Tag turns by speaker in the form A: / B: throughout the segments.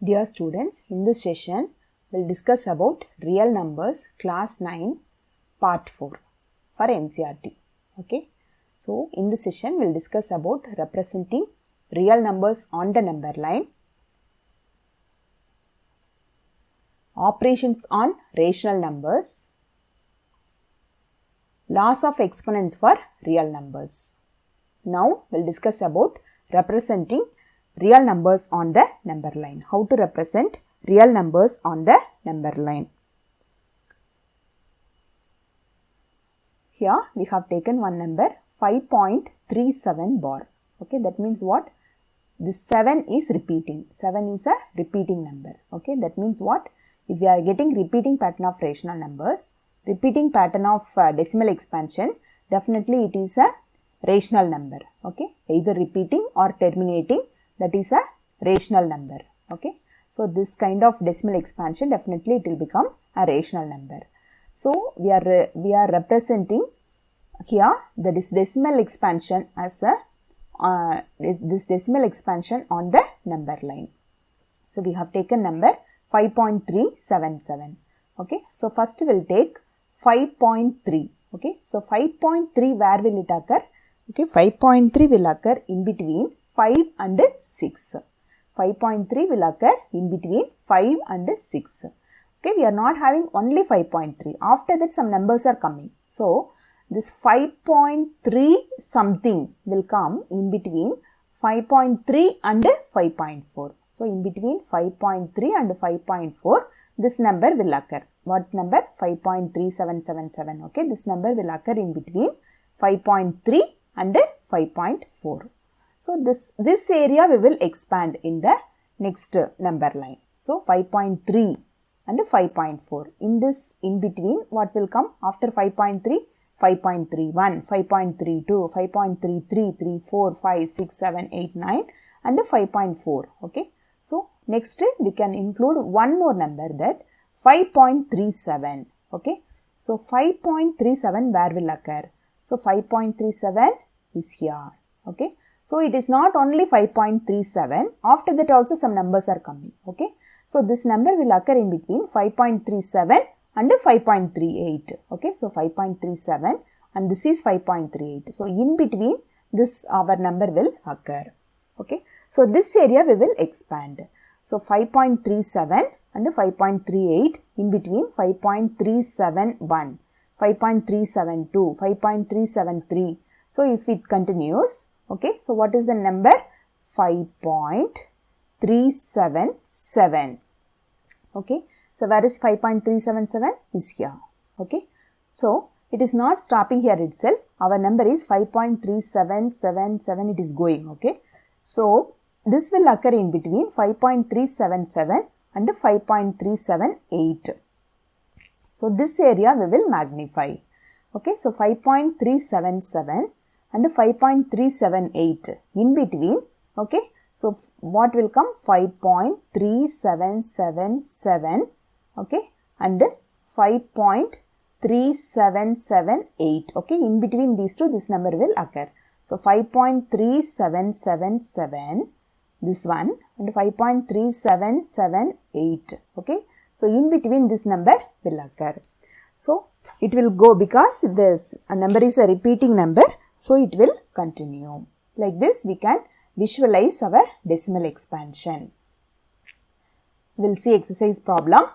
A: Dear students, in this session, we will discuss about real numbers class 9 part 4 for NCERT. Okay. So, in this session, we will discuss about representing real numbers on the number line, operations on rational numbers, laws of exponents for real numbers. Now, we will discuss about representing real numbers on the number line. How to represent real numbers on the number line. Here we have taken one number 5.37 bar. Okay, that means what? This 7 is repeating. 7 is a repeating number. Okay, that means what? If we are getting repeating pattern of rational numbers, repeating pattern of decimal expansion, definitely it is a rational number. Okay, either repeating or terminating, that is a rational number. Okay, so this kind of decimal expansion, definitely it will become a rational number. So we are representing here this decimal expansion as a this decimal expansion on the number line. So we have taken number 5.377. Okay, so first we will take 5.3. Okay, so 5.3 where will it occur? Okay, 5.3 will occur in between 5 and 6. 5.3 will occur in between 5 and 6. Okay, we are not having only 5.3. After that some numbers are coming. So, this 5.3 something will come in between 5.3 and 5.4. So, in between 5.3 and 5.4, this number will occur. What number? 5.3777. Okay, this number will occur in between 5.3 and 5.4. So, this area we will expand in the next number line. So, 5.3 and 5.4. In this in between, what will come after 5.3? 5.31, 5.32, 5.33, 34, 5, 6, 7, 8, 9 and 5.4. Okay. So, next we can include one more number, that 5.37. Okay. So, 5.37 where will occur? So, 5.37 is here. Okay. So, it is not only 5.37, after that also some numbers are coming. Okay. So, this number will occur in between 5.37 and 5.38. Okay. So, 5.37 and this is 5.38. So, in between this our number will occur. Okay. So, this area we will expand. So, 5.37 and 5.38, in between 5.371, 5.372, 5.373. So, if it continues, okay, so what is the number? 5.377. Okay, so where is 5.377? Is here. Okay, so it is not stopping here itself. Our number is 5.3777. It is going. Okay, so this will occur in between 5.377 and 5.378. So this area we will magnify. Okay, so 5.377 and 5.378 in between. Okay, so what will come? 5.3777. Okay, and 5.3778. Okay, in between these two, this number will occur. So 5.3777, this one, and 5.3778. Okay, so in between this number will occur. So it will go, because this number is a repeating number. So, it will continue. Like this, we can visualize our decimal expansion. We will see exercise problem.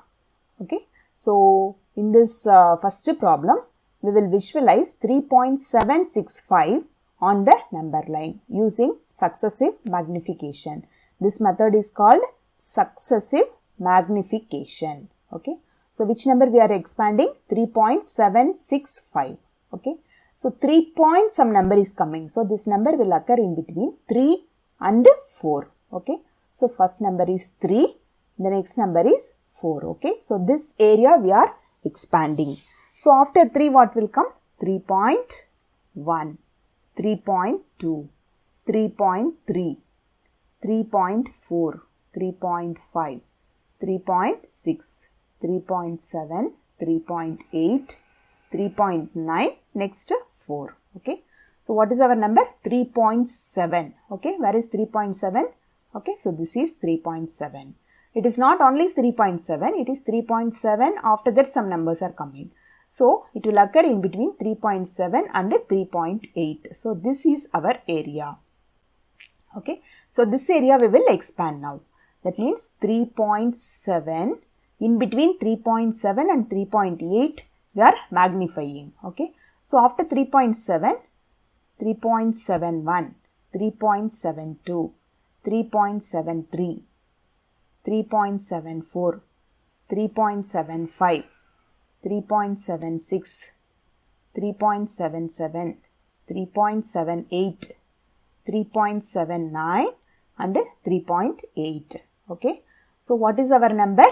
A: Okay. So, in this first problem, we will visualize 3.765 on the number line using successive magnification. This method is called successive magnification. Okay. So, which number we are expanding? 3.765. Okay. So, 3 point some number is coming. So, this number will occur in between 3 and 4. Okay. So, first number is 3. The next number is 4. Okay. So, this area we are expanding. So, after 3 what will come? 3.1, 3.2, 3.3, 3.4, 3.5, 3.6, 3.7, 3.8, 3.9, next 4. Okay. So, what is our number? 3.7. Okay. Where is 3.7? Okay. So, this is 3.7. It is not only 3.7, it is 3.7, after that some numbers are coming. So, it will occur in between 3.7 and 3.8. So, this is our area. Okay. So, this area we will expand now. That means 3.7, in between 3.7 and 3.8 we are magnifying. Okay. So, after 3.7, 3.71, 3.72, 3.73, 3.74, 3.75, 3.76, 3.77, 3.78, 3.79 and 3.8. Okay. So, what is our number?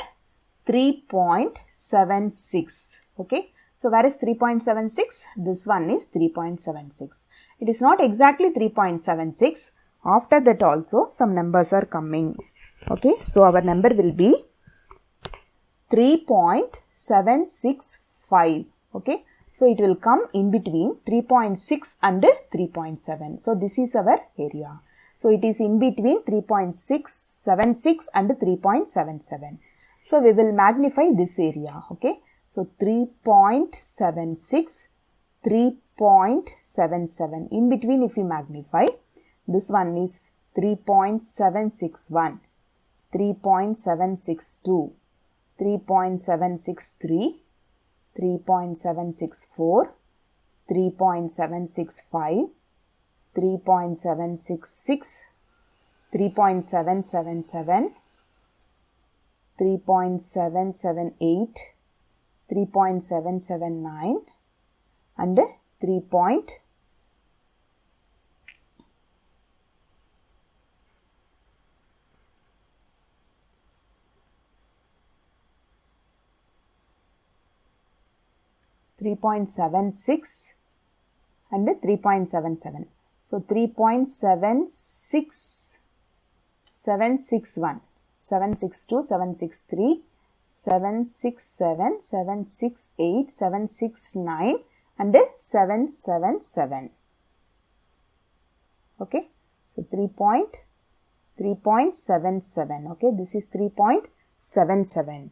A: 3.76. Okay. So, where is 3.76? This one is 3.76. It is not exactly 3.76. After that also some numbers are coming. Okay. So, our number will be 3.765. Okay. So, it will come in between 3.6 and 3.7. So, this is our area. So, it is in between 3.676 and 3.77. So, we will magnify this area. Okay. So, 3.76, 3.77. In between if we magnify, this one is 3.761, 3.762, 3.763, 3.764, 3.765, 3.766, 3.777, 3.778, 3.779 and 3.778. 3.76 and 3.77. So, 3.76, 761, 762, 763, 767, 768, 769 and 777. Okay. So, 3.77. Okay. This is 3.77.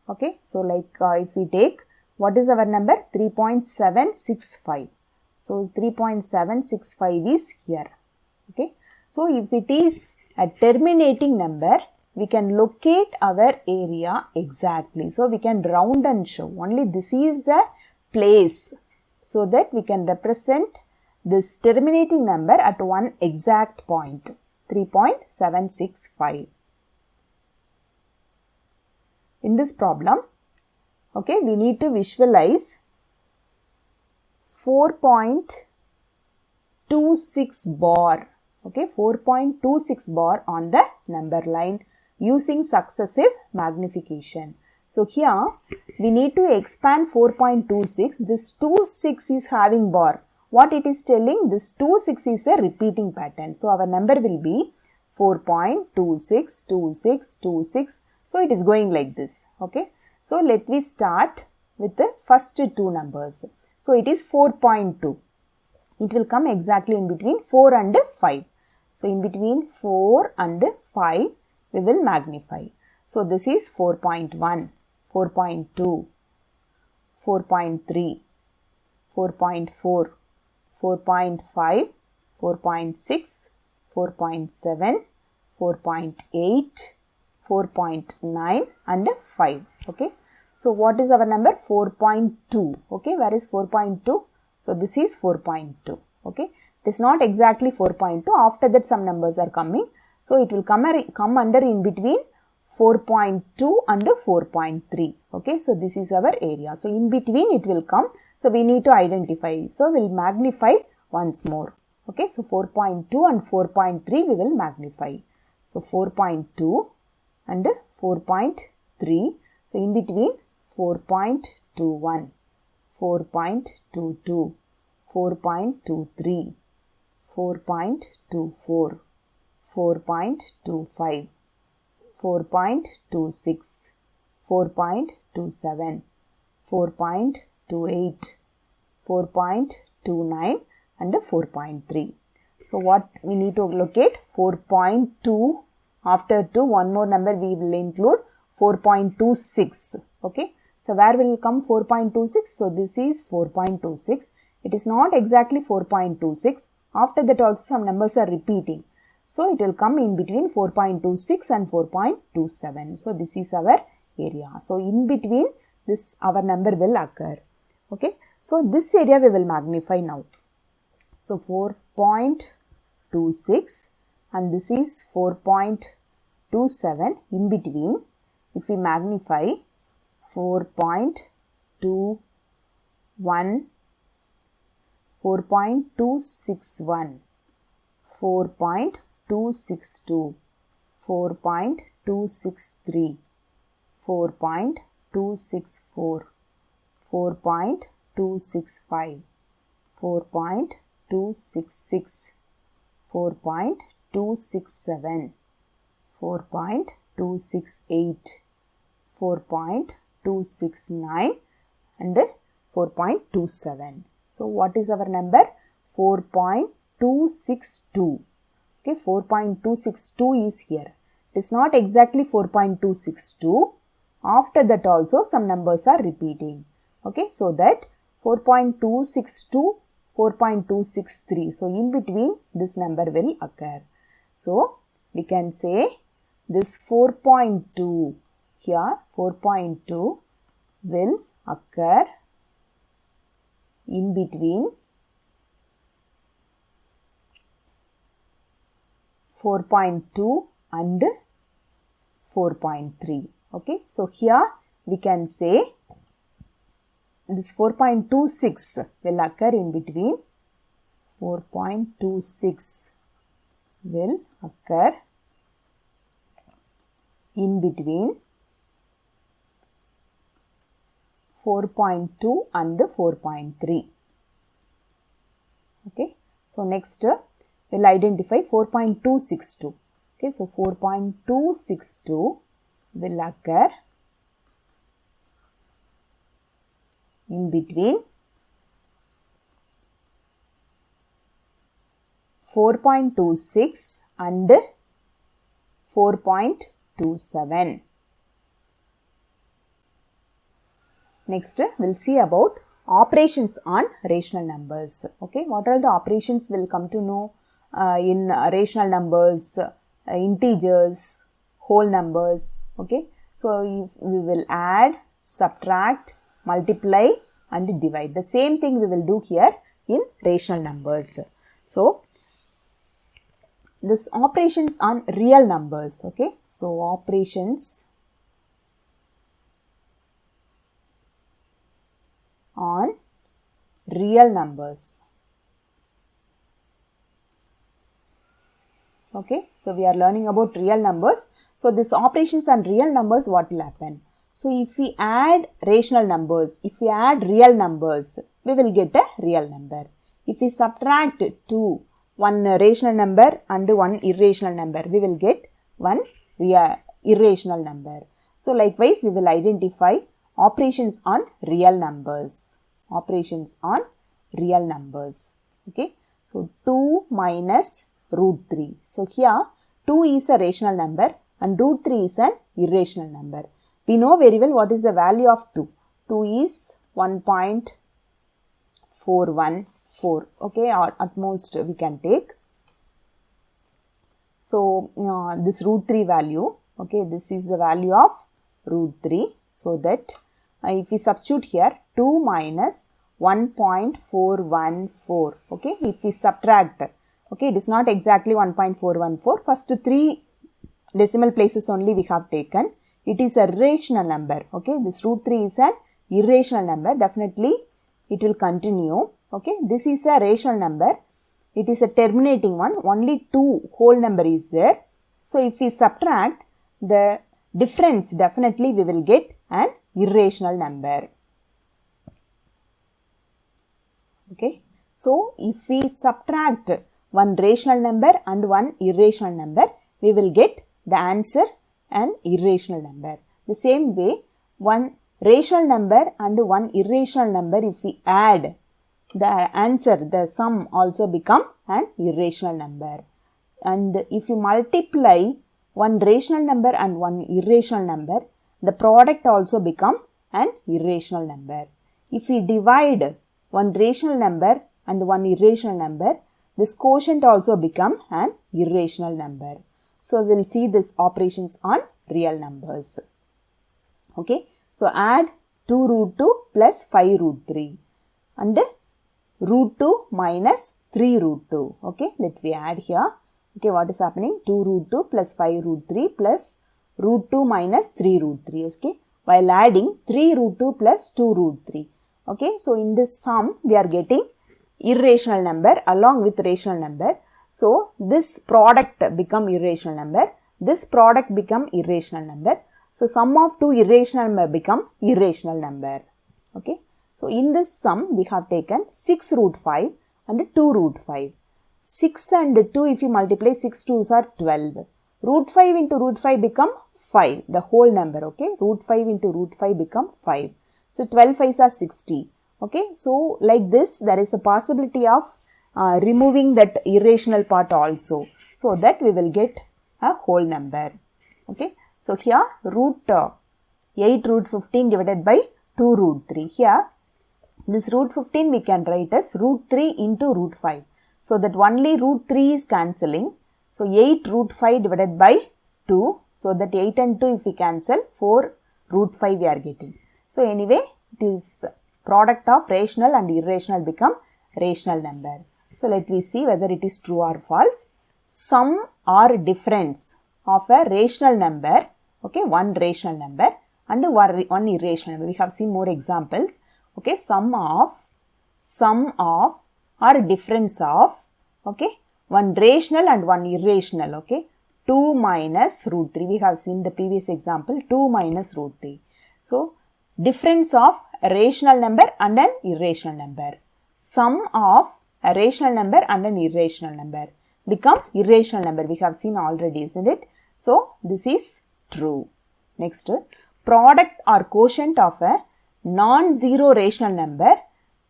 A: Okay. So, like if we take, what is our number? 3.765. So, 3.765 is here. Okay. So, if it is a terminating number, we can locate our area exactly. So, we can round and show. Only this is the place, so that we can represent this terminating number at one exact point, 3.765. In this problem, okay, we need to visualize 4.26 bar, okay, 4.26 bar on the number line using successive magnification. So, here we need to expand 4.26. This 26 is having bar. What it is telling? This 26 is a repeating pattern. So, our number will be 4.26, 26, 26. So, it is going like this. Okay. So, let me start with the first two numbers. So, it is 4.2. It will come exactly in between 4 and 5. So, in between 4 and 5, we will magnify. So, this is 4.1, 4.2, 4.3, 4.4, 4.5, 4.6, 4.7, 4.8, 4.9 and 5. Okay. So, what is our number? 4.2. Okay. Where is 4.2? So, this is 4.2. Okay. It is not exactly 4.2. After that, some numbers are coming. So, it will come under in between 4.2 and 4.3. Okay. So, this is our area. So, in between it will come. So, we need to identify. So, we will magnify once more. Okay. So, 4.2 and 4.3 we will magnify. So, 4.2 and 4.3. So, in between 4.21, 4.22, 4.23, 4.24, 4.25, 4.26, 4.27, 4.28, 4.29 and 4.3. So, what we need to locate? 4.2 After 2, one more number we will include 4.26. Okay. So where will come 4.26? So this is 4.26. It is not exactly 4.26. After that also some numbers are repeating. So it will come in between 4.26 and 4.27. So this is our area. So in between this our number will occur. Okay. So this area we will magnify now. So 4.26 and this is 4.27. In between, if we magnify 4.21, 4.261, 4.262, 4.263, 4.264, 4.265, 4.266, 4.267, 4.268, 4.269 and 4.27. So what is our number? 4.262. Okay, 4.262 is here. It is not exactly 4.262. After that also some numbers are repeating. Okay, so that 4.262, 4.263. So in between this number will occur. So we can say this 4.2 here, 4.2 will occur in between 4.2 and 4.3. Okay, so here we can say this 4.26 will occur in between 4.26 will occur in between 4.2 and 4.3. Okay, so next we'll identify 4.262. Okay, so 4.262 will occur in between 4.26 and 4.27. Next, we'll see about operations on rational numbers. Okay, what are the operations we'll come to know in rational numbers, integers, whole numbers. Okay, so if we will add, subtract, multiply and divide. The same thing we will do here in rational numbers. So this operations on real numbers. Okay, so operations on real numbers. Okay, so we are learning about real numbers. So this operations on real numbers, what will happen? So if we add rational numbers, if we add real numbers, we will get a real number. If we subtract one rational number and one irrational number, we will get one irrational number. So likewise, we will identify operations on real numbers. Operations on real numbers. Okay, so 2 minus root 3. So here 2 is a rational number and root 3 is an irrational number. We know very well what is the value of 2. 2 is 1.414. Okay, or at most we can take. So this root 3 value, okay, this is the value of root 3. So that if we substitute here 2 minus 1.414. Okay, if we subtract, okay, it is not exactly 1.414. First 3 decimal places only we have taken. It is a rational number. Okay, this root 3 is an irrational number. Definitely it will continue. Okay, this is a rational number. It is a terminating one. Only 2 whole number is there. So if we subtract the difference, definitely we will get an irrational number. Okay, so if we subtract one rational number and one irrational number, we will get the answer an irrational number. The same way, one rational number and one irrational number, if we add, the answer, the sum also become an irrational number. And if you multiply one rational number and one irrational number, the product also become an irrational number. If we divide one rational number and one irrational number, this quotient also become an irrational number. So we will see these operations on real numbers. Okay, so add 2 root 2 plus 5 root 3 and root 2 minus 3 root 2. Okay, let me add here. Okay, what is happening? 2 root 2 plus 5 root 3 plus root 2 minus 3 root 3. Okay, while adding 3 root 2 plus 2 root 3. Okay, so in this sum we are getting irrational number along with rational number. So this product become irrational number. This product become irrational number. So sum of two irrational number become irrational number. Okay. So in this sum we have taken 6 root 5 and 2 root 5. 6 and 2 if you multiply 6 2s are 12. Root 5 into root 5 become 5, the whole number. Okay. Root 5 into root 5 become 5. So 12 5s are 60. Okay. So like this there is a possibility of removing that irrational part also, so that we will get a whole number. Okay. So here root 8 root 15 divided by 2 root 3. Here this root 15 we can write as root 3 into root 5. So that only root 3 is cancelling. So 8 root 5 divided by 2. So that 8 and 2 if we cancel, 4 root 5 we are getting. So anyway it is product of rational and irrational become rational number. So let me see whether it is true or false. Sum or difference of a rational number, okay, one rational number and one irrational number. We have seen more examples. Okay, sum of or difference of, okay, one rational and one irrational. Okay, 2 minus root 3. We have seen the previous example, 2 minus root 3. So difference of a rational number and an irrational number. Sum of a rational number and an irrational number become irrational number. We have seen already, isn't it? So this is true. Next, product or quotient of a non-zero rational number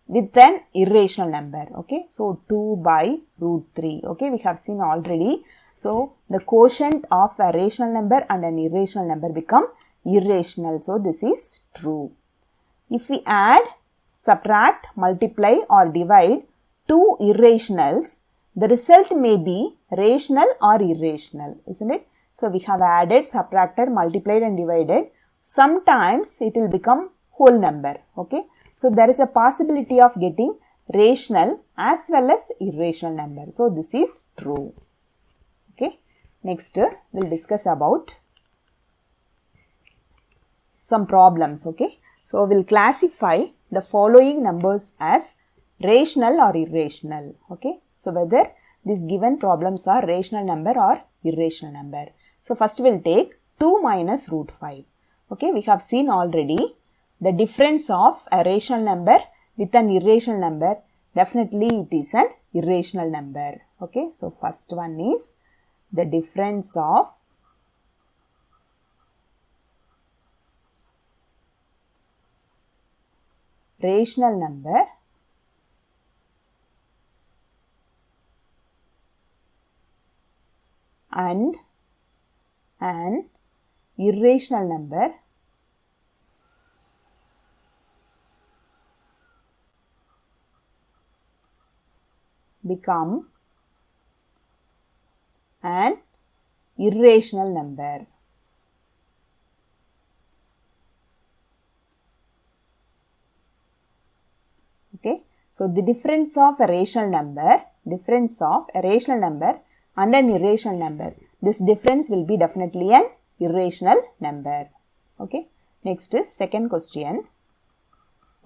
A: with an irrational number. Okay, so 2 by root 3. Okay, we have seen already. So the quotient of a rational number and an irrational number become irrational. So this is true. If we add, subtract, multiply or divide two irrationals, the result may be rational or irrational, isn't it? So we have added, subtracted, multiplied and divided. Sometimes it will become whole number. Okay. So there is a possibility of getting rational as well as irrational number. So this is true. Okay. Next we'll discuss about some problems. Okay. So we'll classify the following numbers as rational or irrational. Okay. So whether these given problems are rational number or irrational number. So first we'll take 2 minus root 5. Okay. We have seen already the difference of a rational number with an irrational number. Definitely it is an irrational number. Okay. So first one is the difference of rational number and an irrational number become an irrational number. Okay. So the difference of a rational number and an irrational number. This difference will be definitely an irrational number. Okay. Next is second question.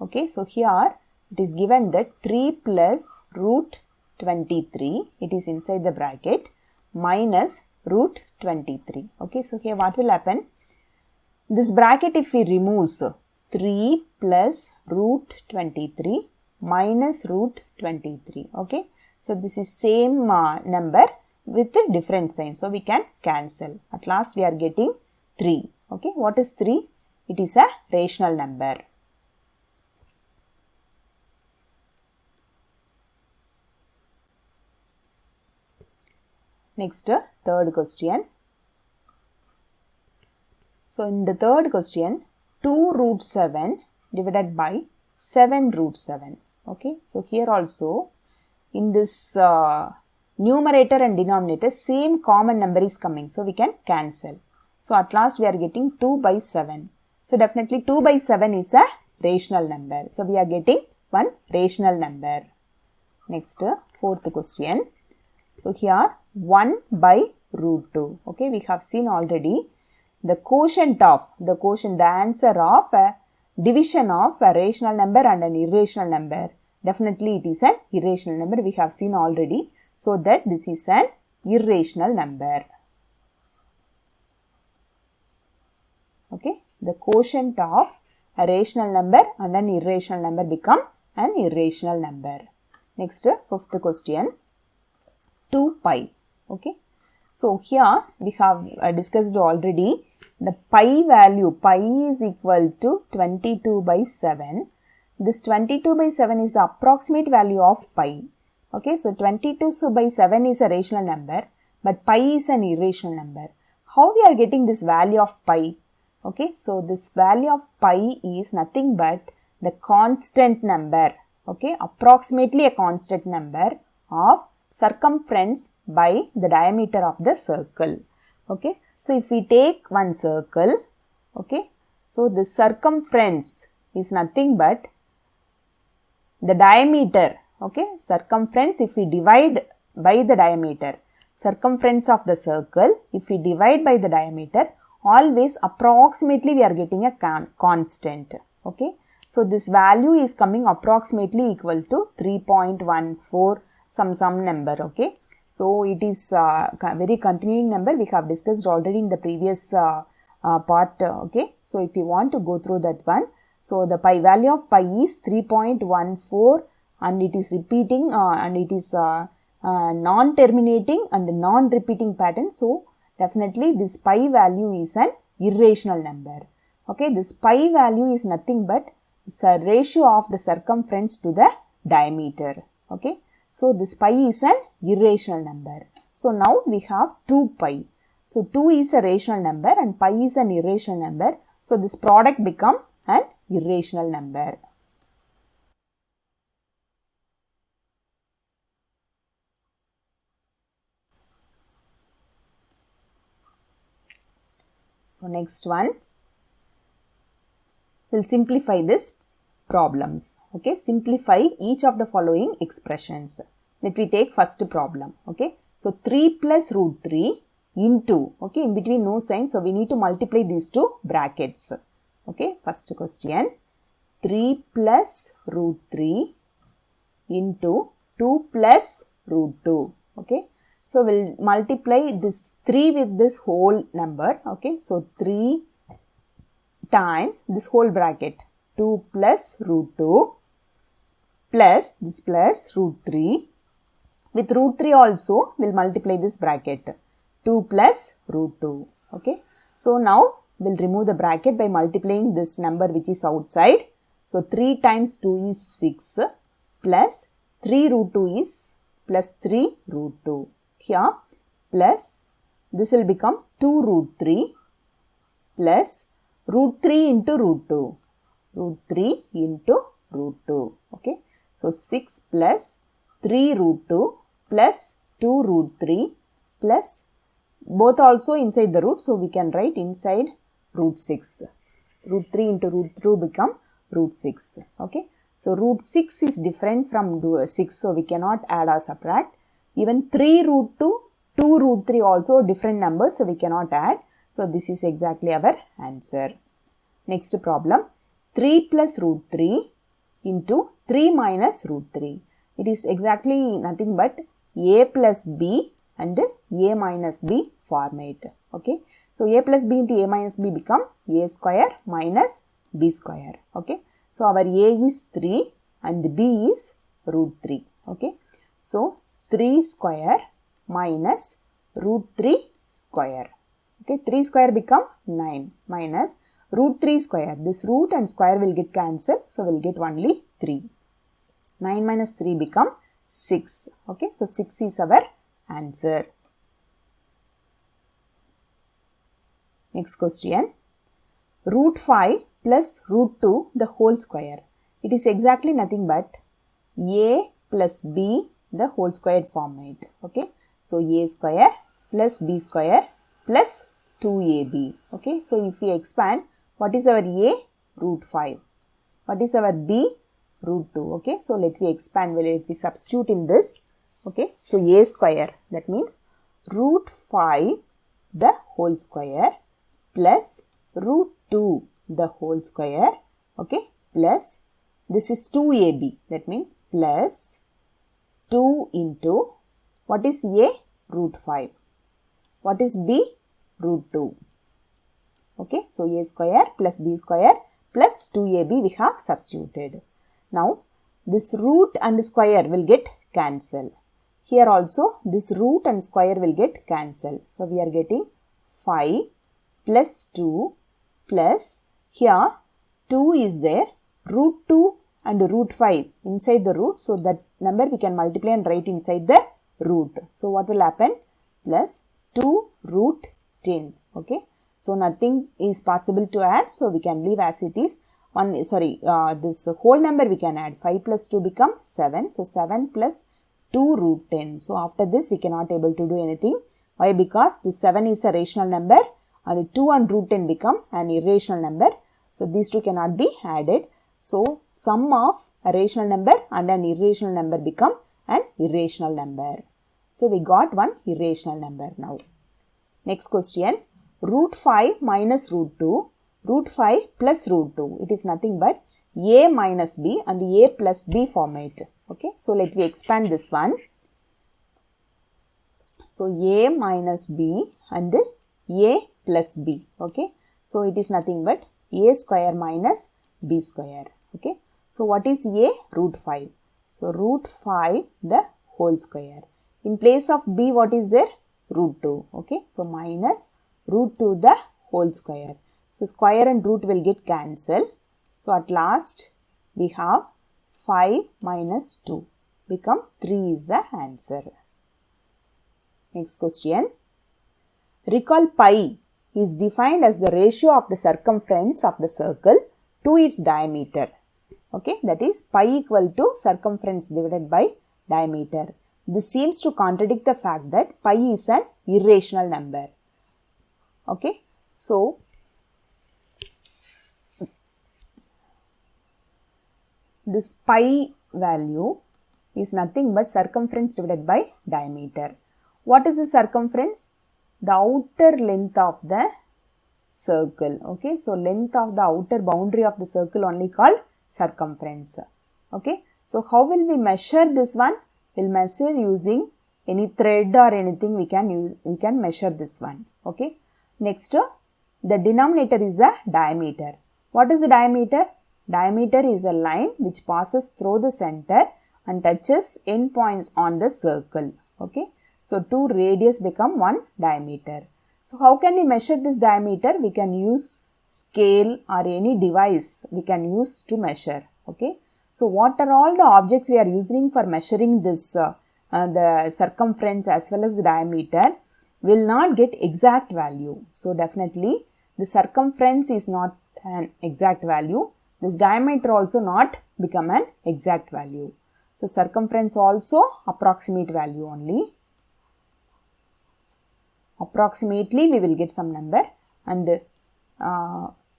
A: Okay. So here it is given that 3 plus root 23, it is inside the bracket, minus root 23. Okay. So here what will happen? This bracket if we remove 3 plus root 23 minus root 23. Okay. So this is same number with a different sign. So we can cancel. At last we are getting 3. Okay. What is 3? It is a rational number. Next, third question. So in the third question, 2 root 7 divided by 7 root 7. Okay, so here also in this numerator and denominator same common number is coming, so we can cancel. So at last we are getting 2 by 7. So definitely 2 by 7 is a rational number. So we are getting one rational number. Next, fourth question. So here 1 by root 2. Okay, we have seen already the quotient, the answer of a division of a rational number and an irrational number. Definitely it is an irrational number. We have seen already. So that this is an irrational number. Okay, the quotient of a rational number and an irrational number become an irrational number. Next, fifth question, 2 pi. Okay, so here we have discussed already the pi value. Pi is equal to 22 by 7. This 22 by 7 is the approximate value of pi. Okay, so 22 by 7 is a rational number, but pi is an irrational number. How we are getting this value of pi? Okay, so this value of pi is nothing but the constant number. Okay, approximately a constant number of circumference by the diameter of the circle. Okay, so if we take one circle, okay, so the circumference is nothing but the diameter. Okay, circumference if we divide by the diameter, circumference of the circle if we divide by the diameter, always approximately we are getting a constant. Okay, so this value is coming approximately equal to 3.14 some number. Okay, so it is a very continuing number. We have discussed already in the previous part. Okay, so if you want to go through that one, so the pi value of pi is 3.14 and it is repeating and it is non-terminating and non-repeating pattern. So definitely this pi value is an irrational number. Okay, this pi value is nothing but it's a ratio of the circumference to the diameter. Okay, so this pi is an irrational number. So now we have 2 pi. So 2 is a rational number and pi is an irrational number. So this product become an irrational number. So next one, we'll simplify this problems. Okay, simplify each of the following expressions. Let me take first problem. Okay, so 3 plus root 3 into, okay, in between no sign, so we need to multiply these two brackets. Okay, first question, 3 plus root 3 into 2 plus root 2. Okay, so we'll multiply this 3 with this whole number. Okay, so 3 times this whole bracket, 2 plus root 2 plus this plus root 3. With root 3 also we'll multiply this bracket, 2 plus root 2. Okay, so now we'll remove the bracket by multiplying this number which is outside. So 3 times 2 is 6 plus 3 root 2 is plus 3 root 2. Here plus this will become 2 root 3 plus root 3 into root 2. Root 3 into root 2. Okay, so 6 plus 3 root 2 plus 2 root 3 plus both also inside the root, so we can write inside root 6. Root 3 into root 2 become root 6. Okay, so root 6 is different from 6, so we cannot add or subtract. Even 3 root 2, 2 root 3 also different numbers, so we cannot add. So this is exactly our answer. Next problem, 3 plus root 3 into 3 minus root 3. It is exactly nothing but a plus b and a minus b format. Okay, so a plus b into a minus b become a square minus b square. Okay, so our a is 3 and b is root 3. Okay, so 3 square minus root 3 square. Okay, 3 square become 9 minus root 3 square. This root and square will get cancelled, so we'll get only 3. 9 minus 3 become 6. Okay, so 6 is our answer. Next question, root 5 plus root 2 the whole square. It is exactly nothing but a plus b the whole squared format. Okay. So a square plus b square plus 2ab. Okay. So if we expand, what is our a? Root 5. What is our b? Root 2. Okay. So let me expand, let me substitute in this. Okay. So a square, that means root 5 the whole square plus root 2 the whole square. Okay. Plus this is 2ab, that means plus 2 into what is a? Root 5. What is b? Root 2. Okay. So a square plus b square plus 2ab we have substituted. Now this root and square will get cancelled. Here also this root and square will get cancelled. So we are getting 5 plus 2 plus here 2 is there, root 2 and root 5 inside the root. So that number we can multiply and write inside the root. So what will happen? Plus 2 root 10. Okay. So nothing is possible to add. So we can leave as it is. This whole number we can add. 5 plus 2 becomes 7. So 7 plus 2 root 10. So after this we cannot able to do anything. Why? Because this 7 is a rational number and 2 and root 10 become an irrational number. So these two cannot be added. So sum of a rational number and an irrational number become an irrational number. So we got one irrational number now. Next question. Root 5 minus root 2. Root 5 plus root 2. It is nothing but a minus b and a plus b format. Okay. So let me expand this one. So a minus b and a plus b. Okay. So it is nothing but a square minus b square. Okay. So what is a? Root 5. So root 5 the whole square. In place of b, what is there? Root 2. Okay. So minus root 2 the whole square. So square and root will get cancelled. So at last we have 5 minus 2 become 3 is the answer. Next question. Recall pi is defined as the ratio of the circumference of the circle to its diameter. Okay, that is pi equal to circumference divided by diameter. This seems to contradict the fact that pi is an irrational number. Okay, so this pi value is nothing but circumference divided by diameter. What is the circumference? The outer length of the circle. Okay, so length of the outer boundary of the circle only called circumference. Okay, so how will we measure this one? We'll measure using any thread or anything we can measure this one. Okay, next the denominator is the diameter. What is the diameter? Diameter is a line which passes through the center and touches end points on the circle. Okay, so 2 radius become 1 diameter. So how can we measure this diameter? We can use scale or any device we can use to measure. Okay, so what are all the objects we are using for measuring this the circumference as well as the diameter will not get exact value. So definitely the circumference is not an exact value. This diameter also not become an exact value. So circumference also approximate value only. Approximately we will get some number, and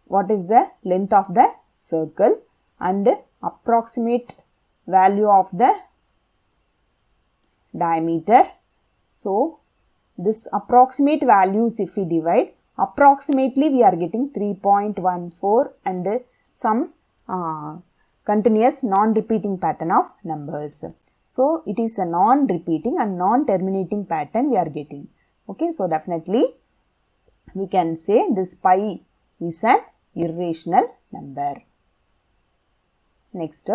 A: what is the length of the circle and approximate value of the diameter. So this approximate values if we divide, approximately we are getting 3.14 and some continuous non-repeating pattern of numbers. So it is a non-repeating and non-terminating pattern we are getting. Okay, so definitely we can say this pi is an irrational number. Next,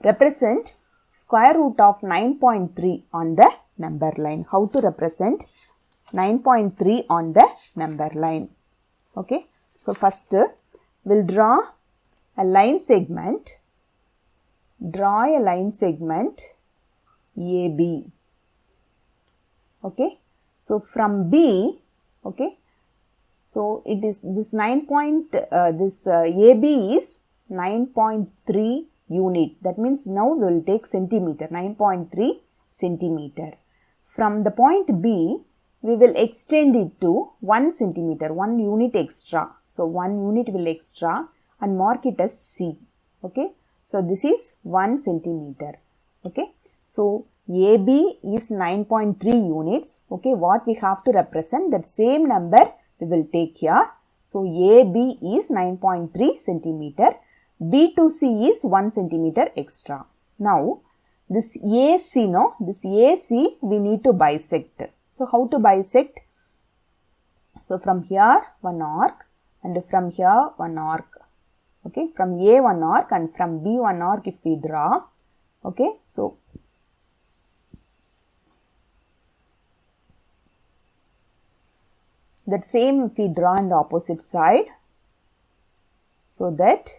A: represent square root of 9.3 on the number line. How to represent 9.3 on the number line? Okay, so first we'll draw a line segment. Draw a line segment AB. Okay, so from B, okay, So it is this AB is 9.3 unit. That means now we will take centimeter, 9.3 centimeter. From the point B, we will extend it to 1 centimeter, 1 unit extra. So 1 unit will extra and mark it as C. Okay. So this is 1 centimeter. Okay. So AB is 9.3 units. Okay. What we have to represent, that same number we will take here. So AB is 9.3 centimeter. B to C is 1 centimeter extra. Now this AC, this AC we need to bisect. So how to bisect? So from here one arc and from here one arc. Okay, from A one arc and from B one arc if we draw. Okay, so that same if we draw on the opposite side. So that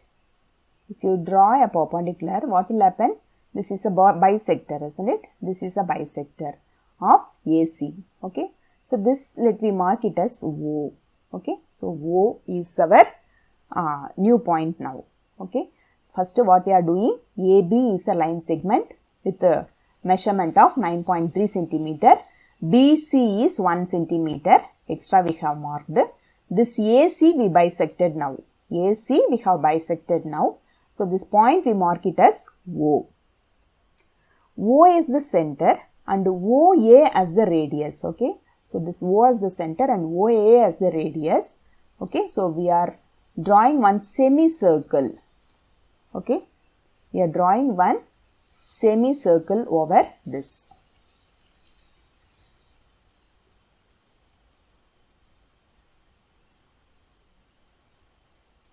A: if you draw a perpendicular, what will happen? This is a bisector, isn't it? This is a bisector of AC. Okay. So this, let me mark it as O. Okay. So O is our new point now. Okay. First what we are doing, AB is a line segment with a measurement of 9.3 centimeter. BC is 1 centimeter. Extra we have marked. This AC we bisected now. AC we have bisected now. So this point we mark it as O. O is the center and OA as the radius. Okay. So this O as the center and OA as the radius. Okay. So we are drawing one semicircle. Okay. We are drawing one semicircle over this.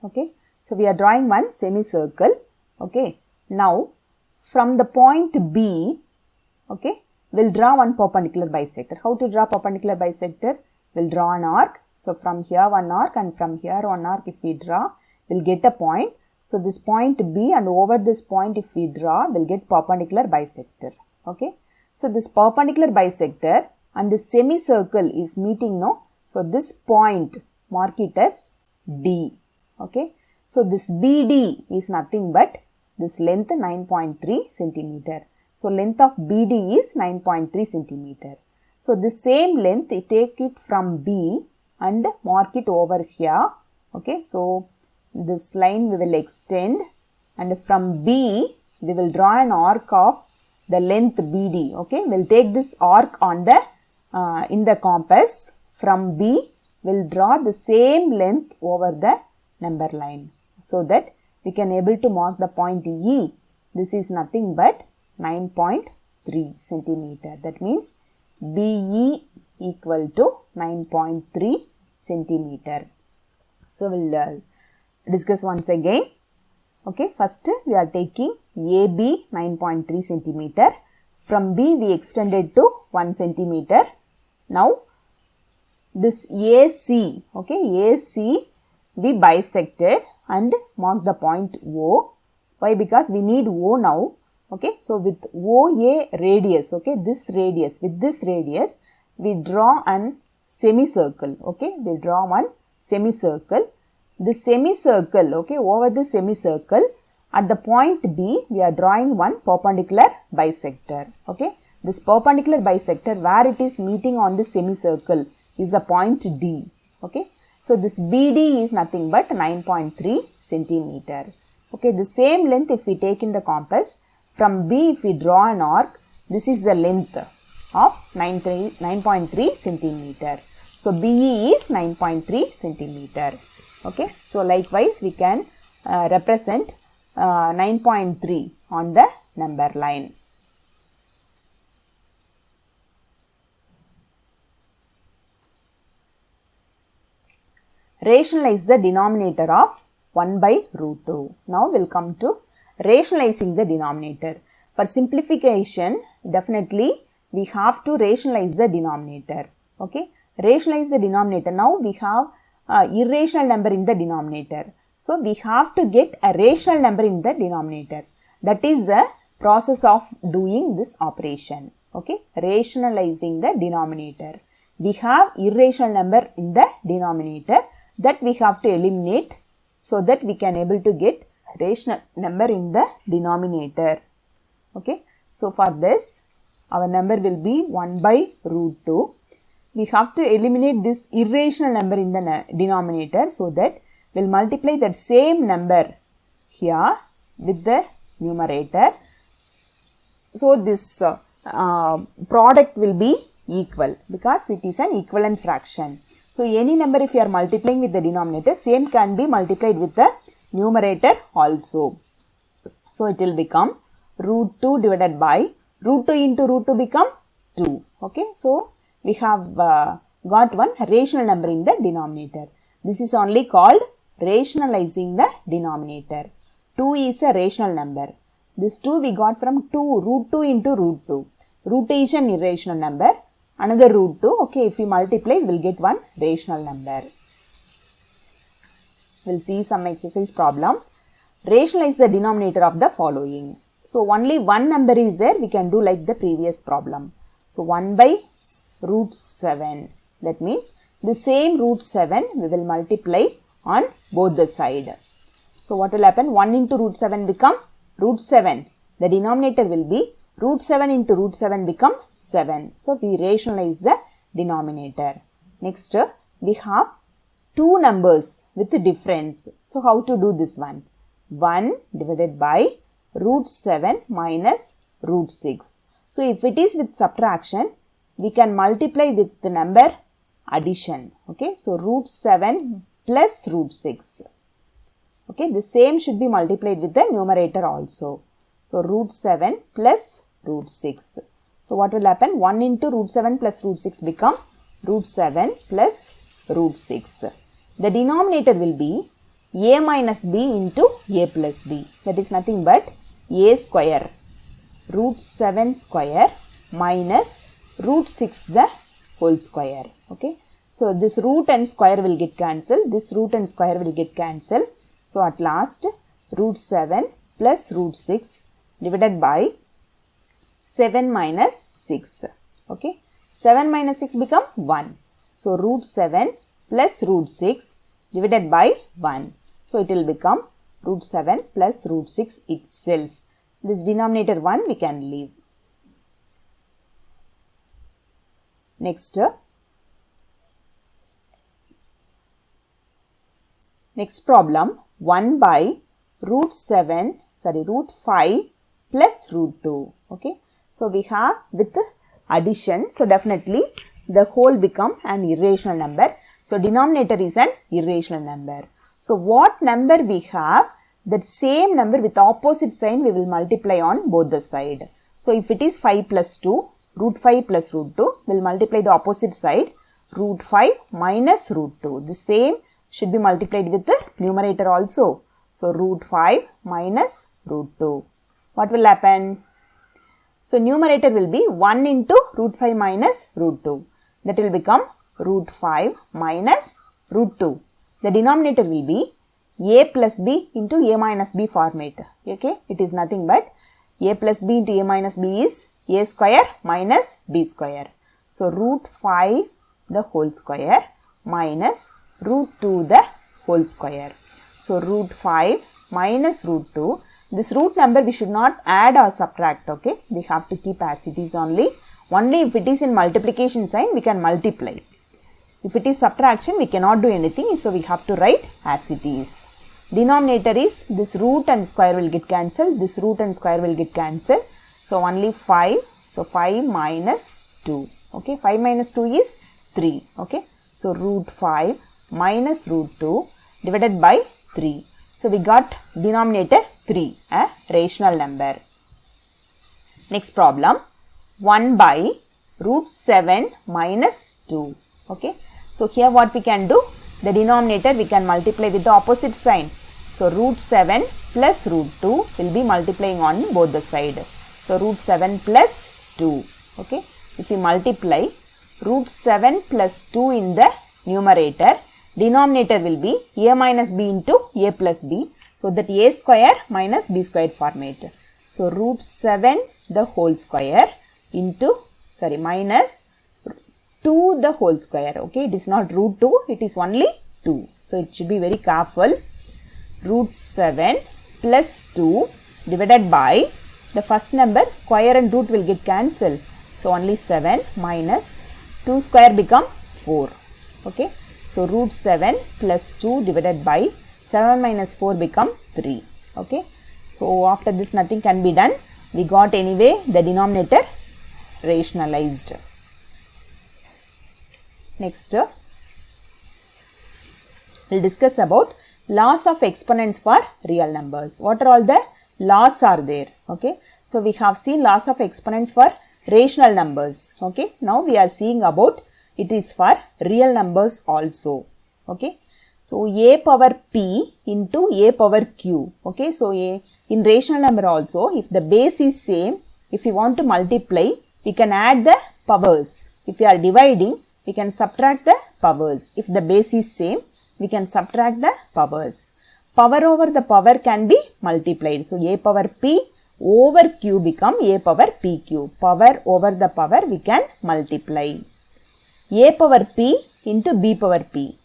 A: Okay. So we are drawing one semicircle. Okay. Now from the point B, okay, we'll draw one perpendicular bisector. How to draw perpendicular bisector? We'll draw an arc. So from here one arc and from here one arc if we draw, we'll get a point. So this point B and over this point if we draw, we'll get perpendicular bisector. Okay. So this perpendicular bisector and this semicircle is meeting, no? So this point, mark it as D. Okay. So this BD is nothing but this length 9.3 centimeter. So length of BD is 9.3 centimeter. So this same length, take it from B and mark it over here. Okay. So this line we will extend and from B we will draw an arc of the length BD. Okay. We'll take this arc on the in the compass. From B we'll draw the same length over the number line, so that we can able to mark the point E. This is nothing but 9.3 centimeter. That means BE equal to 9.3 centimeter. So we'll discuss once again. Okay, first we are taking AB 9.3 centimeter. From B we extended to 1 centimeter. Now this AC, okay, AC we bisected and mark the point O. Why? Because we need O now. Okay. So with OA radius, okay, this radius, with this radius, we draw an semicircle. Okay. We draw one semicircle. This semicircle, okay, over the semicircle, at the point B, we are drawing one perpendicular bisector. Okay. This perpendicular bisector, where it is meeting on this semicircle, is the point D. Okay. So this BD is nothing but 9.3 centimeter. Okay, the same length if we take in the compass, from B if we draw an arc, this is the length of 9.3 centimeter. So BE is 9.3 centimeter. Okay, so likewise we can represent 9.3 on the number line. Rationalize the denominator of 1 by root 2. Now we'll come to rationalizing the denominator. For simplification, definitely we have to rationalize the denominator. Okay, rationalize the denominator. Now we have irrational number in the denominator. So we have to get a rational number in the denominator. That is the process of doing this operation. Okay, rationalizing the denominator. we have irrational number in the denominator that we have to eliminate so that we can able to get rational number in the denominator. Okay. So, for this our number will be 1 by root 2. We have to eliminate this irrational number in the denominator so that we will multiply that same number here with the numerator. So, this product will be equal because it is an equivalent fraction. So, any number if you are multiplying with the denominator, same can be multiplied with the numerator also. So, it will become root 2 divided by root 2 into root 2 become 2. Okay. So, we have got one rational number in the denominator. This is only called rationalizing the denominator. 2 is a rational number. This 2 we got from root 2 into root 2. Root 2 is an irrational number. Another root 2. Okay, if we multiply, we will get one rational number. We will see some exercise problem. Rationalize the denominator of the following. So, only one number is there. We can do like the previous problem. So, 1 by root 7. That means the same root 7 we will multiply on both the side. So, what will happen? 1 into root 7 become root 7. The denominator will be root 7 into root 7 become 7. So, we rationalize the denominator. Next, we have two numbers with difference. So, how to do this one? 1 divided by root 7 minus root 6. So, if it is with subtraction, we can multiply with the number addition. Okay. So, root 7 plus root 6. Okay. The same should be multiplied with the numerator also. So, root 7 plus root 6. So, what will happen? 1 into root 7 plus root 6 become root 7 plus root 6. The denominator will be a minus b into a plus b. That is nothing but a square root 7 square minus root 6 the whole square. Okay. So, this root and square will get cancelled. This root and square will get cancelled. So, at last root 7 plus root 6 divided by 7 minus 6. Okay. 7 minus 6 become 1. So, root 7 plus root 6 divided by 1. So, it will become root 7 plus root 6 itself. This denominator 1 we can leave. Next problem, 1 by root 5 plus root 2. Okay. So, we have with addition. So, definitely the whole become an irrational number. So, denominator is an irrational number. So, what number we have, that same number with opposite sign we will multiply on both the side. So, if it is 5 plus 2, root 5 plus root 2, we will multiply the opposite side, root 5 minus root 2. The same should be multiplied with the numerator also. So, root 5 minus root 2. What will happen? So, numerator will be 1 into root 5 minus root 2. That will become root 5 minus root 2. The denominator will be a plus b into a minus b format. Okay. It is nothing but a plus b into a minus b is a square minus b square. So, root 5 the whole square minus root 2 the whole square. So, root 5 minus root 2. This root number we should not add or subtract. Okay. We have to keep as it is only. Only if it is in multiplication sign we can multiply. If it is subtraction, we cannot do anything. So, we have to write as it is. Denominator is this root and square will get cancelled. This root and square will get cancelled. So, only 5. So, 5 minus 2. Okay. 5 minus 2 is 3. Okay. So, root 5 minus root 2 divided by 3. So, we got denominator 3, a rational number. Next problem, 1 by root 7 minus 2. Okay. So, here what we can do? The denominator we can multiply with the opposite sign. So, root 7 plus root 2 will be multiplying on both the side. So, root 7 plus 2. Okay. If we multiply root 7 plus 2 in the numerator, denominator will be a minus b into a plus b. So, that a square minus b squared format. So, root 7 the whole square into minus 2 the whole square. Okay, it is not root 2, it is only 2. So it should be very careful. Root 7 plus 2 divided by the first number, square and root will get cancelled. So only 7 minus 2 square become 4. Okay, so root 7 plus 2 divided by 7 minus 4 become 3. Okay, so after this nothing can be done. We got anyway the denominator rationalized. Next, we'll discuss about laws of exponents for real numbers. What are all the laws are there? Okay, so we have seen laws of exponents for rational numbers. Okay, now we are seeing about it is for real numbers also. Okay, so a power p into a power q. Okay, so in rational number also, if the base is same, if we want to multiply, we can add the powers. If we are dividing, we can subtract the powers. If the base is same, we can subtract the powers. Power over the power can be multiplied. So a power p over q become a power pq. Power over the power we can multiply. A power p into b power p.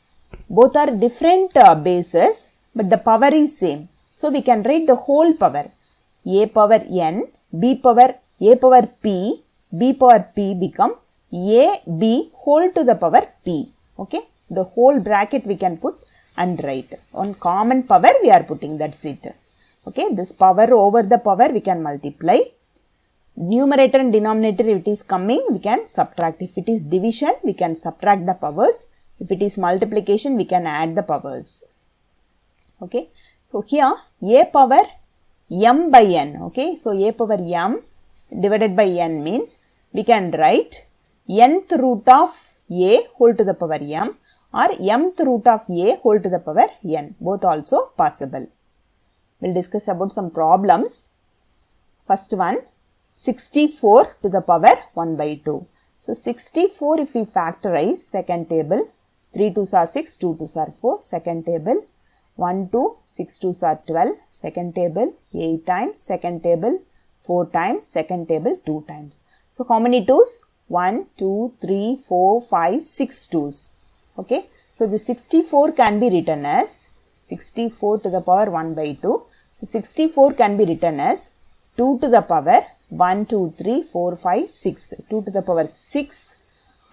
A: Both are different bases, but the power is same. So we can write the whole power. A power n, a power p, b power p become a b whole to the power p. Okay, so the whole bracket we can put and write. On common power we are putting, that's it. Okay, this power over the power we can multiply. Numerator and denominator, if it is coming, we can subtract. If it is division, we can subtract the powers. If it is multiplication, we can add the powers. Okay, so here a power m by n. Okay, so a power m divided by n means we can write nth root of a whole to the power m or mth root of a whole to the power n. Both also possible. We'll discuss about some problems. First one, 64 to the power 1 by 2. So 64 if we factorize, second table, 3 2s are 6, 2 2s are 4, second table, 1 2, 6 2s are 12, second table, 8 times, second table, 4 times, second table, 2 times. So how many 2s? 1, 2, 3, 4, 5, 6 2s. Okay, so the 64 can be written as 64 to the power 1 by 2. So 64 can be written as 2 to the power 1, 2, 3, 4, 5, 6. 2 to the power 6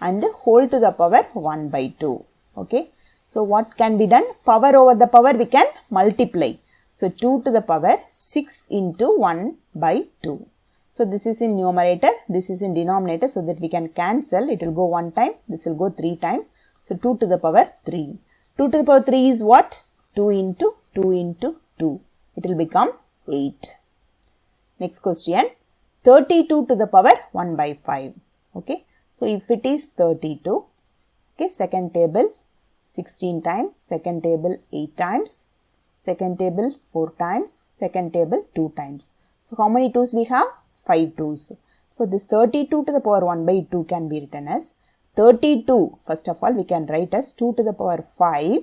A: and whole to the power 1 by 2. Okay, so what can be done? Power over the power we can multiply. So 2 to the power 6 into 1 by 2. So this is in numerator, this is in denominator, so that we can cancel. It will go 1 time, this will go 3 times. So 2 to the power 3. 2 to the power 3 is what? 2 into 2 into 2. It will become 8. Next question, 32 to the power 1 by 5. Okay, so if it is 32, okay, second table 16 times, second table 8 times, second table 4 times, second table 2 times. So how many 2s we have? 5 2s. So this 32 to the power 1 by 2 can be written as 32. First of all, we can write as 2 to the power 5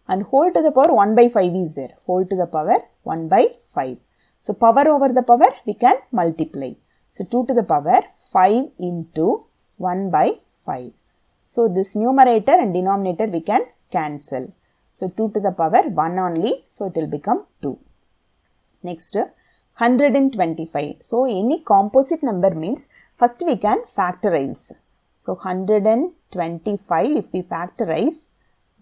A: and whole to the power 1 by 5 is there. Whole to the power 1 by 5. So power over the power we can multiply. So 2 to the power 5 into 1 by 5. So this numerator and denominator we can cancel. So 2 to the power 1 only. So it will become 2. Next, 125. So any composite number means first we can factorize. So 125 if we factorize,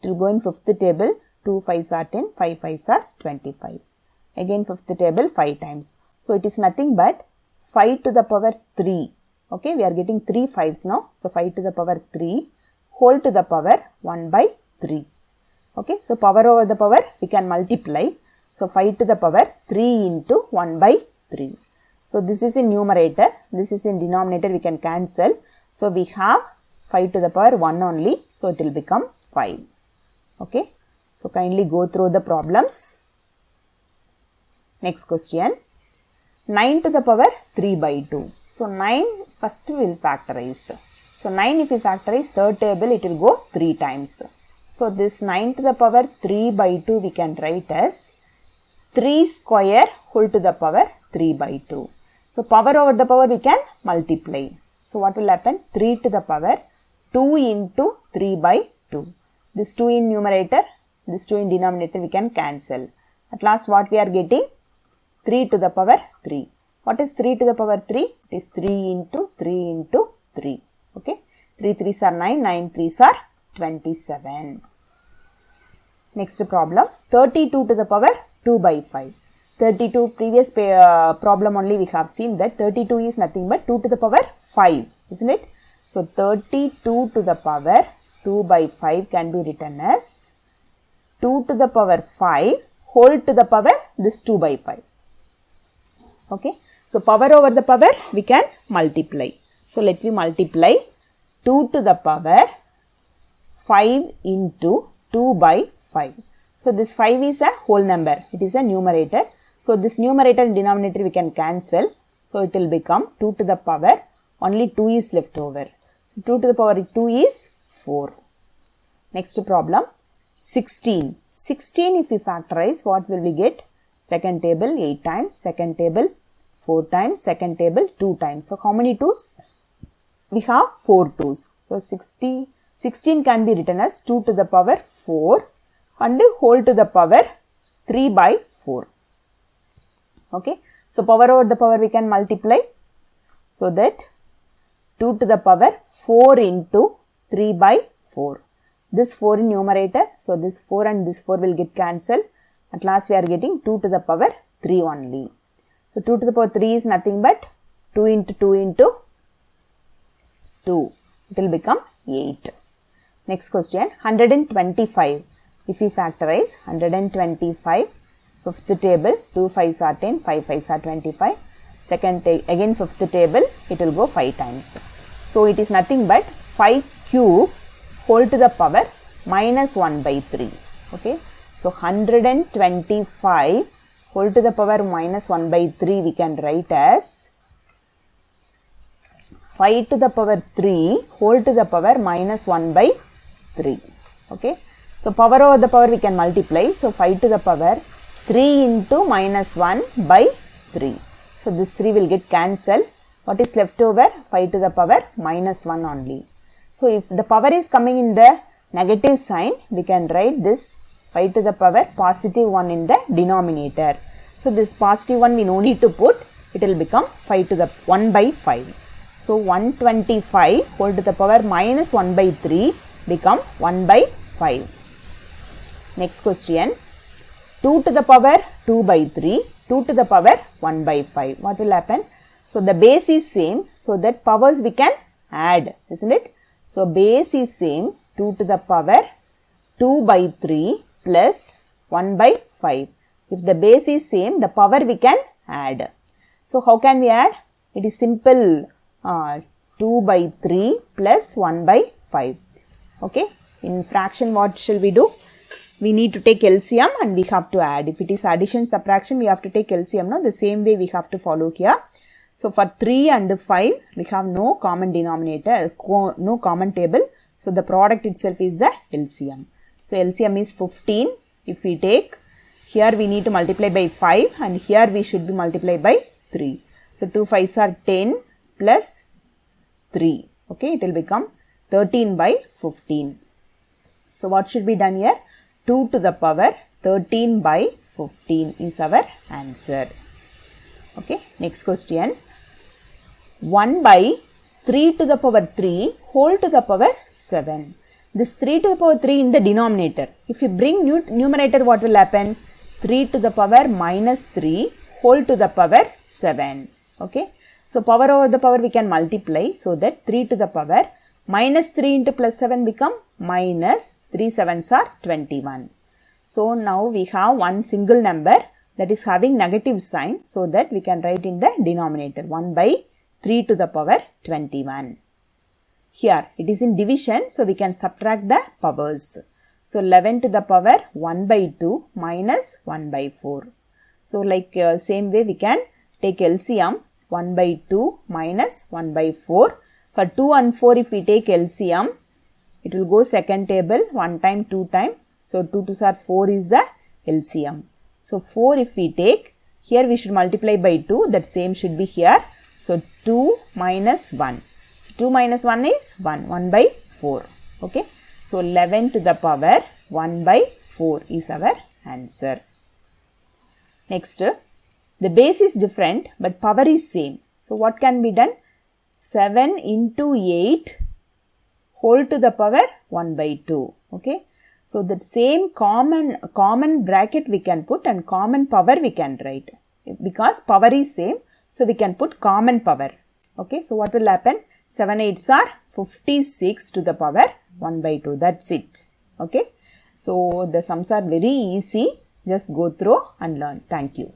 A: it will go in fifth table. 2 5s are 10, 5 5s are 25. Again fifth table 5 times. So it is nothing but 5 to the power 3. Okay, we are getting 3 5s now. So 5 to the power 3 whole to the power 1 by 3. Okay, so power over the power we can multiply. So 5 to the power 3 into 1 by 3. So this is in numerator, this is in denominator, we can cancel. So we have 5 to the power 1 only. So it will become 5. Okay, so kindly go through the problems. Next question, 9 to the power 3 by 2. So 9 first we will factorize. So 9 if we factorize, third table it will go 3 times. So this 9 to the power 3 by 2 we can write as 3 square whole to the power 3 by 2. So power over the power we can multiply. So what will happen? 3 to the power 2 into 3 by 2. This 2 in numerator, this 2 in denominator we can cancel. At last what we are getting? 3 to the power 3. What is 3 to the power 3? It is 3 into 3 into 3. Okay. 3 3s are 9, 9 3s are 27. Next problem, 32 to the power 2 by 5. 32, previous problem only we have seen that 32 is nothing but 2 to the power 5, isn't it? So 32 to the power 2 by 5 can be written as 2 to the power 5 whole to the power this 2 by 5. Okay. So power over the power we can multiply. So let me multiply 2 to the power 5 into 2 by 5. So this 5 is a whole number. It is a numerator. So this numerator and denominator we can cancel. So it will become 2 to the power, only 2 is left over. So 2 to the power 2 is 4. Next problem, 16. 16 if we factorize, what will we get? Second table 8 times, second table 4 times, second table 2 times. So how many 2's? We have 4 2's. So 16 can be written as 2 to the power 4 and whole to the power 3 by 4. Okay. So power over the power we can multiply. So that 2 to the power 4 into 3 by 4. This 4 in numerator. So this 4 and this 4 will get cancelled. At last we are getting 2 to the power 3 only. So 2 to the power 3 is nothing but 2 into 2 into 2. It will become 8. Next question, 125. If we factorize 125, fifth table, 2 5s are 10, 5 5s are 25. Second, again fifth table, it will go 5 times. So it is nothing but 5 cube whole to the power minus 1 by 3. Okay. So 125 whole to the power minus 1 by 3 we can write as 5 to the power 3 whole to the power minus 1 by 3. Okay. So power over the power we can multiply. So 5 to the power 3 into minus 1 by 3. So this 3 will get cancelled. What is left over? 5 to the power minus 1 only. So if the power is coming in the negative sign, we can write this 5 to the power positive 1 in the denominator. So this positive 1 we no need to put. It will become 5 to the 1 by 5. So 125 whole to the power minus 1 by 3 become 1 by 5. Next question, 2 to the power 2 by 3, 2 to the power 1 by 5. What will happen? So the base is same, so that powers we can add, isn't it? So base is same, 2 to the power 2 by 3 plus 1 by 5. If the base is same, the power we can add. So how can we add? It is simple, 2 by 3 plus 1 by 5. Okay. In fraction what shall we do? We need to take LCM and we have to add. If it is addition subtraction, we have to take LCM. No, the same way we have to follow here. So for 3 and 5, we have no common denominator, no common table. So the product itself is the LCM. So LCM is 15. If we take, here we need to multiply by 5 and here we should be multiplied by 3. So 2 5s are 10 plus 3. Okay, it will become 13 by 15. So what should be done here? 2 to the power 13 by 15 is our answer. Okay, next question. 1 by 3 to the power 3 whole to the power 7. This 3 to the power 3 in the denominator. If you bring numerator, what will happen? 3 to the power minus 3 whole to the power 7. Okay, so power over the power we can multiply, so that 3 to the power minus 3 into plus 7 become minus 3 7s are 21. So now we have one single number that is having negative sign, so that we can write in the denominator 1 by 3 to the power 21. Here it is in division, so we can subtract the powers. So 11 to the power 1 by 2 minus 1 by 4. So like same way we can take LCM 1 by 2 minus 1 by 4. For 2 and 4 if we take LCM, it will go second table 1 time 2 time. So 2 2s are 4 is the LCM. So 4 if we take, here we should multiply by 2, that same should be here. So 2 minus 1. So 2 minus 1 is 1, 1 by 4. Okay. So 11 to the power 1 by 4 is our answer. Next, the base is different but power is same. So what can be done? 7 into 8 whole to the power 1 by 2. Okay. So that same common bracket we can put and common power we can write. Because power is same, so we can put common power. Okay. So what will happen? 7 8s are 56 to the power 1 by 2. That's it. Okay. So the sums are very easy. Just go through and learn. Thank you.